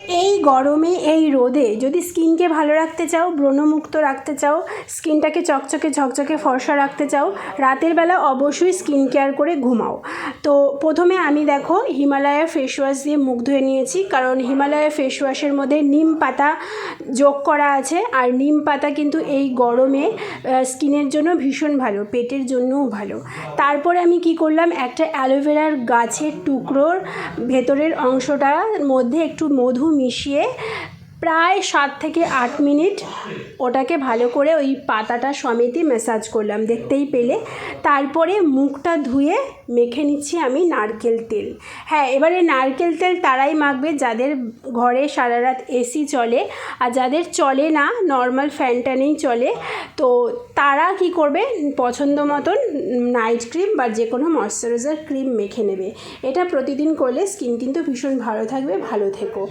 এই গরমে এই রোদে যদি স্কিনকে ভালো রাখতে চাও, ব্রণমুক্ত রাখতে চাও, স্কিনটাকে চকচকে ঝকঝকে ফর্সা রাখতে চাও, রাতের বেলা অবশ্যই স্কিন কেয়ার করে ঘুমাও। তো প্রথমে আমি দেখো হিমালয়া ফেস ওয়াশ দিয়ে মুখ ধুয়ে নিয়েছি, কারণ হিমালয়া ফেস ওয়াশের মধ্যে নিম পাতা যোগ করা আছে। আর নিম পাতা কিন্তু এই গরমে স্কিনের জন্য ভীষণ ভালো, পেটের জন্যও ভালো। তারপরে আমি কি করলাম, একটা অ্যালোভেরার গাছের টুকরোর ভেতরের অংশটার মধ্যে একটু মধু মিশিয়ে প্রায় 7 থেকে 8 মিনিট ওটাকে ভালো করে ওই পাতাটা সমেতই ম্যাসাজ করলাম, দেখতেই পেলে। তারপরে মুখটা ধুয়ে মেখে নিচ্ছি আমি নারকেল তেল। হ্যাঁ, এবারে নারকেল তেল তারাই মাখবে যাদের ঘরে সারা রাত এসি চলে, আর যাদের চলে না, নর্মাল ফ্যান ট্যানেই চলে, তো তারা কি করবে, পছন্দ মতন নাইট ক্রিম বা যে কোনো ময়শ্চারাইজার ক্রিম মেখে নেবে। এটা প্রতিদিন করলে স্কিন কিন্তু ভীষণ ভালো থাকবে। ভালো থেকো।